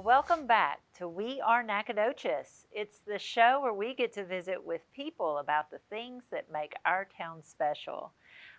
welcome back to We Are Nacogdoches. It's the show where we get to visit with people about the things that make our town special.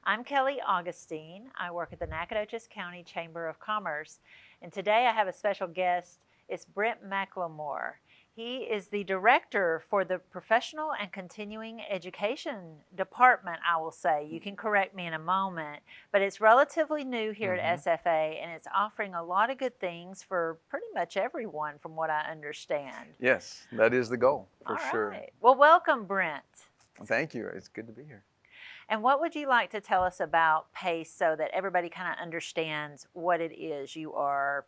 I'm Kelly Augustine. I work at the Nacogdoches County Chamber of Commerce, and today I have a special guest. It's Brent McLemore. He is the director for the Professional and Continuing Education Department, I will say. You can correct me in a moment, but it's relatively new here at SFA, and it's offering a lot of good things for pretty much everyone, from what I understand. Yes, that is the goal, for All sure. right. Well, welcome, Brent. Thank you. It's good to be here. And what would you like to tell us about PACE so that everybody kind of understands what it is you are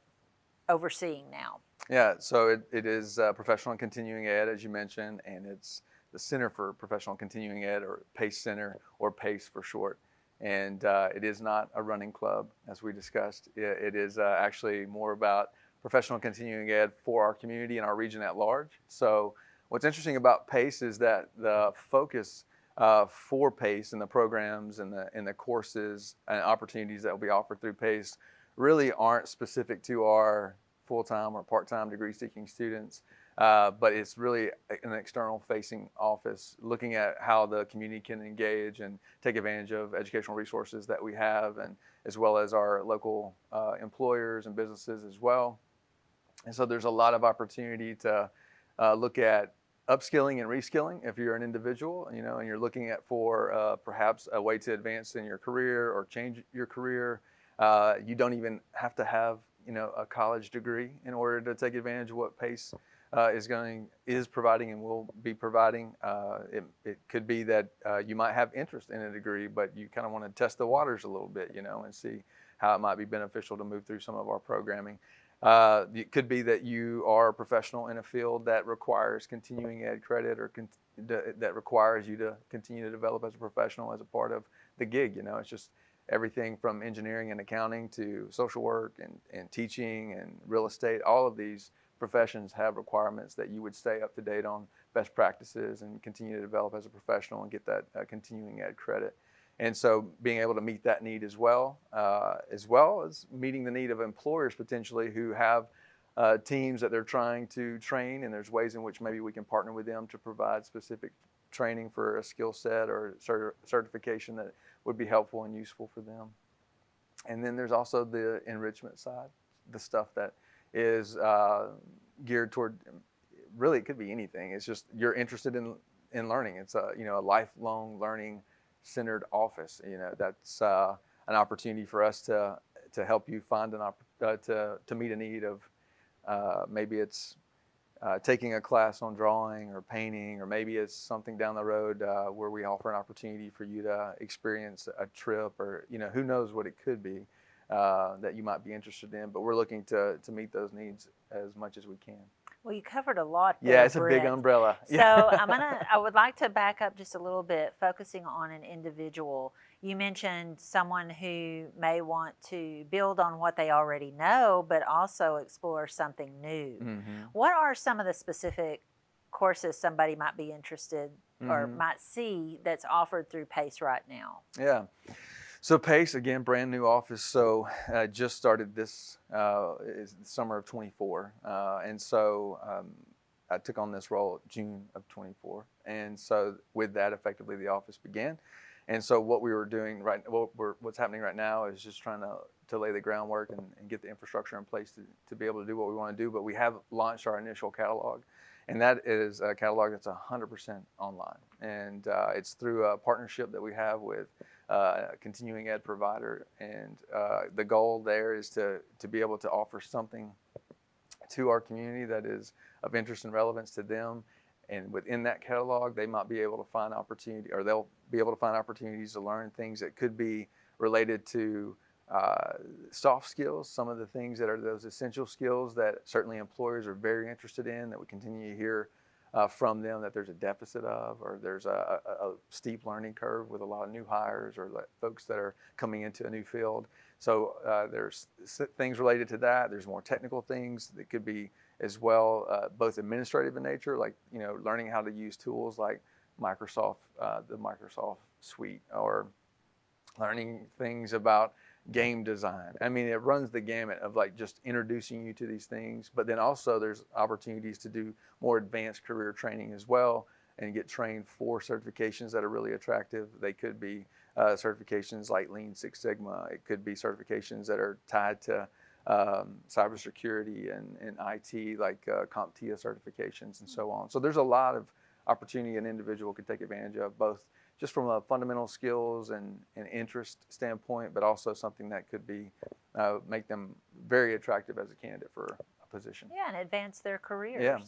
overseeing now? Yeah, so it is Professional and Continuing Ed, as you mentioned, and it's the Center for Professional and Continuing Ed, or PACE Center, or PACE for short. And it is not a running club, as we discussed. It is actually more about professional and continuing ed for our community and our region at large. So what's interesting about PACE is that the focus for PACE and the programs and the courses and opportunities that will be offered through PACE really aren't specific to our full-time or part-time degree-seeking students, but it's really an external-facing office looking at how the community can engage and take advantage of educational resources that we have, and as well as our local employers and businesses as well. And so there's a lot of opportunity to look at upskilling and reskilling if you're an individual, and you're looking at for perhaps a way to advance in your career or change your career. You don't even have to have a college degree in order to take advantage of what PACE is providing and will be providing. It could be that you might have interest in a degree, but you kind of want to test the waters a little bit, and see how it might be beneficial to move through some of our programming. It could be that you are a professional in a field that requires continuing ed credit, or that requires you to continue to develop as a professional as a part of the gig. It's just everything from engineering and accounting to social work and teaching and real estate. All of these professions have requirements that you would stay up to date on best practices and continue to develop as a professional and get that continuing ed credit. And so being able to meet that need as well as meeting the need of employers potentially who have teams that they're trying to train, and there's ways in which maybe we can partner with them to provide specific training for a skill set or certification that would be helpful and useful for them. And then there's also the enrichment side, the stuff that is geared toward, really it could be anything. It's just you're interested in learning. It's a lifelong learning centered office. That's an opportunity for us to help you find to meet a need of maybe it's taking a class on drawing or painting, or maybe it's something down the road where we offer an opportunity for you to experience a trip, or who knows what it could be that you might be interested in. But we're looking to meet those needs as much as we can. Well, you covered a lot there, Yeah, it's Brent. a big umbrella. So I would like to back up just a little bit, focusing on an individual. You mentioned someone who may want to build on what they already know, but also explore something new. Mm-hmm. What are some of the specific courses somebody might be interested or might see that's offered through PACE right now? Yeah. So PACE, again, brand new office. So just started this is the summer of 24. And so I took on this role June of 24. And so with that, effectively, the office began. And so what we were doing what's happening right now is just trying to lay the groundwork and get the infrastructure in place to be able to do what we want to do. But we have launched our initial catalog. And that is a catalog that's 100% online. And it's through a partnership that we have with a continuing ed provider. And the goal there is to be able to offer something to our community that is of interest and relevance to them. And within that catalog, they might be able to find opportunity, or they'll be able to find opportunities to learn things that could be related to soft skills, some of the things that are those essential skills that certainly employers are very interested in, that we continue to hear from them that there's a deficit of, or there's a steep learning curve with a lot of new hires or folks that are coming into a new field. So there's things related to that. There's more technical things that could be as well, both administrative in nature, like learning how to use tools like Microsoft, the Microsoft suite, or learning things about game design. I mean, it runs the gamut of like just introducing you to these things, but then also there's opportunities to do more advanced career training as well and get trained for certifications that are really attractive. They could be certifications like Lean Six Sigma. It could be certifications that are tied to cybersecurity and IT, like CompTIA certifications and so on. So there's a lot of opportunity an individual could take advantage of, both just from a fundamental skills and interest standpoint, but also something that could be make them very attractive as a candidate for a position. Yeah, and advance their careers. Yeah.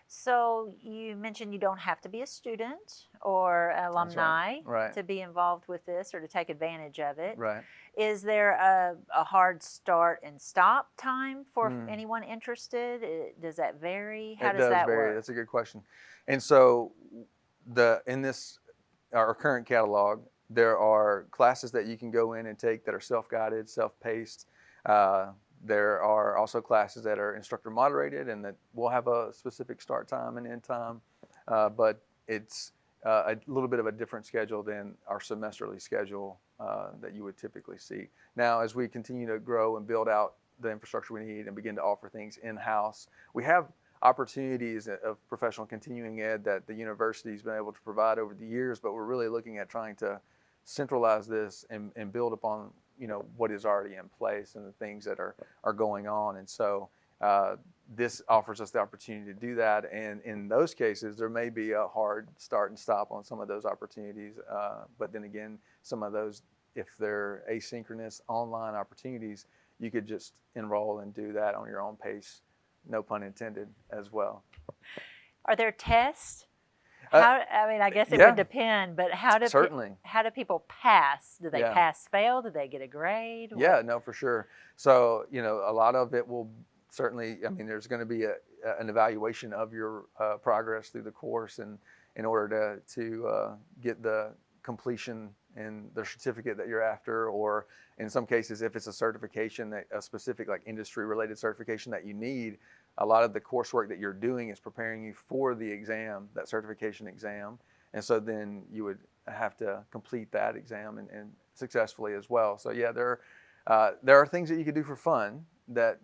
So you mentioned you don't have to be a student or alumni Right. to be involved with this or to take advantage of it. Right. Is there a hard start and stop time for anyone interested? Does that vary? How does that vary. work? That's a good question. And so in this our current catalog, there are classes that you can go in and take that are self-guided, self-paced. There are also classes that are instructor moderated and that will have a specific start time and end time, but it's a little bit of a different schedule than our semesterly schedule that you would typically see. Now, as we continue to grow and build out the infrastructure we need and begin to offer things in-house, we have opportunities of professional continuing ed that the university's been able to provide over the years, but we're really looking at trying to centralize this and build upon what is already in place and the things that are going on. And so this offers us the opportunity to do that. And in those cases, there may be a hard start and stop on some of those opportunities. But then again, some of those, if they're asynchronous online opportunities, you could just enroll and do that on your own pace, no pun intended, as well. Are there tests? I mean, I guess it would depend, but how do people pass? Do they pass, fail? Do they get a grade? Yeah, no, for sure. So, a lot of it will certainly, I mean, there's going to be an evaluation of your progress through the course, and in order to get the completion and the certificate that you're after, or in some cases, if it's a certification, a specific like industry related certification that you need, a lot of the coursework that you're doing is preparing you for the exam, that certification exam. And so then you would have to complete that exam and successfully as well. So yeah, there are things that you could do for fun that,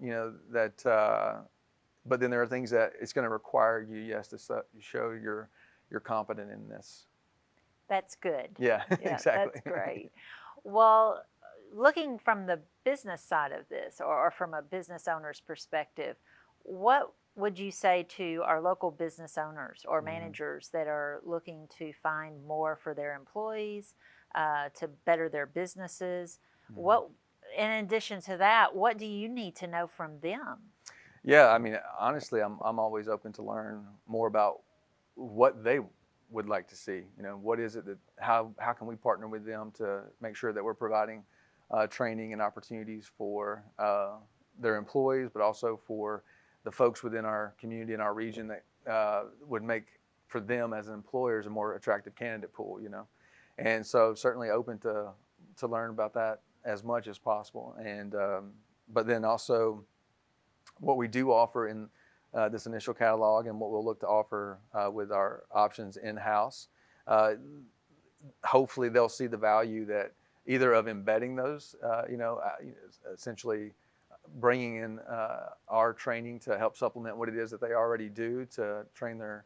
but then there are things that it's going to require you, yes, to show you're competent in this. That's good. Yeah, exactly. That's great. Well, looking from the business side of this, or from a business owner's perspective, what would you say to our local business owners or managers that are looking to find more for their employees, to better their businesses? What, in addition to that, what do you need to know from them? Yeah, I mean, honestly, I'm always open to learn more about what they would like to see. What is it that how can we partner with them to make sure that we're providing training and opportunities for their employees, but also for the folks within our community and our region that would make for them as employers a more attractive candidate pool. And so certainly open to learn about that as much as possible. And but then also what we do offer in this initial catalog and what we'll look to offer with our options in-house, hopefully they'll see the value that either of embedding those, essentially bringing in our training to help supplement what it is that they already do to train their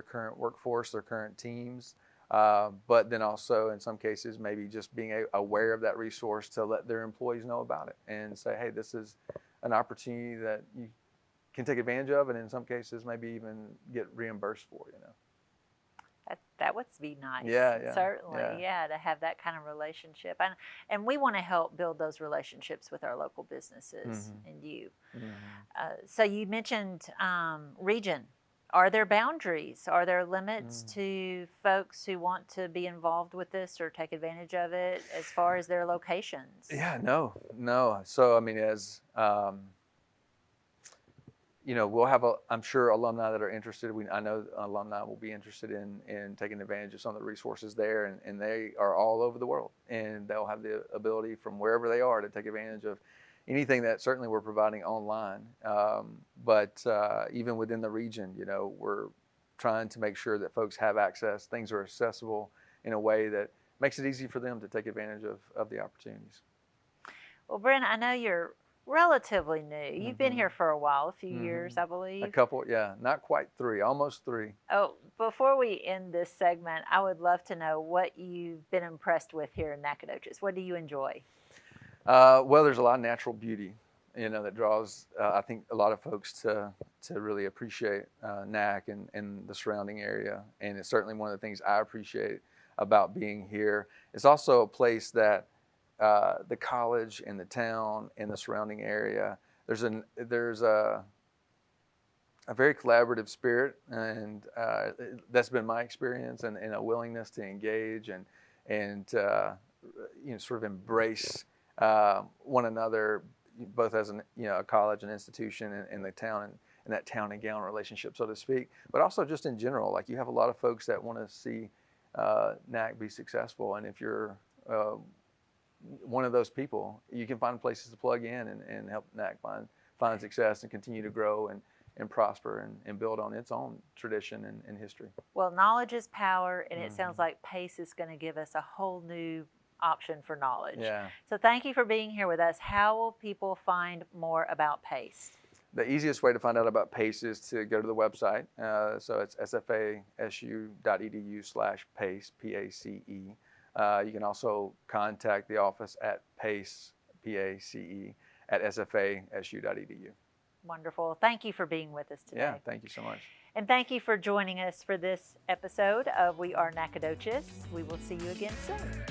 current workforce, their current teams, but then also in some cases maybe just being aware of that resource to let their employees know about it and say, hey, this is an opportunity that you can take advantage of, and in some cases maybe even get reimbursed for. That would be nice. Yeah, certainly. Yeah, to have that kind of relationship, and we want to help build those relationships with our local businesses and you. So you mentioned region. Are there boundaries? Are there limits to folks who want to be involved with this or take advantage of it as far as their locations? Yeah, no. So I mean, as we'll have I'm sure alumni that are interested. I know alumni will be interested in taking advantage of some of the resources there, and they are all over the world, and they'll have the ability from wherever they are to take advantage of anything that certainly we're providing online. But even within the region, we're trying to make sure that folks have access, things are accessible in a way that makes it easy for them to take advantage of the opportunities. Well, Brent, I know you're relatively new. You've been here for a while, a few years, I A believe. couple, yeah, not quite 3, almost 3. Oh, before we end this segment, I would love to know what you've been impressed with here in Nacogdoches. What do you enjoy? Well, there's a lot of natural beauty, that draws, I think, a lot of folks to really appreciate NAC and the surrounding area. And it's certainly one of the things I appreciate about being here. It's also a place that the college and the town and the surrounding area, there's a very collaborative spirit, and that's been my experience, and a willingness to engage and sort of embrace one another, both as a college and institution, and the town, and that town and gown relationship, so to speak, but also just in general. Like, you have a lot of folks that want to see NAC be successful, and if you're one of those people, you can find places to plug in and help NAC find success and continue to grow and prosper and build on its own tradition and history. Well, knowledge is power, and it sounds like PACE is going to give us a whole new option for knowledge. Yeah. So thank you for being here with us. How will people find more about PACE? The easiest way to find out about PACE is to go to the website. So it's sfasu.edu/PACE, P-A-C-E. You can also contact the office at PACE, P-A-C-E, at sfasu.edu. Wonderful. Thank you for being with us today. Yeah, thank you so much. And thank you for joining us for this episode of We Are Nacogdoches. We will see you again soon.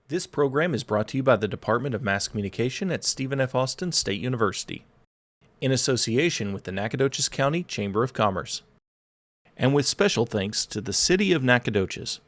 This program is brought to you by the Department of Mass Communication at Stephen F. Austin State University, in association with the Nacogdoches County Chamber of Commerce, and with special thanks to the City of Nacogdoches.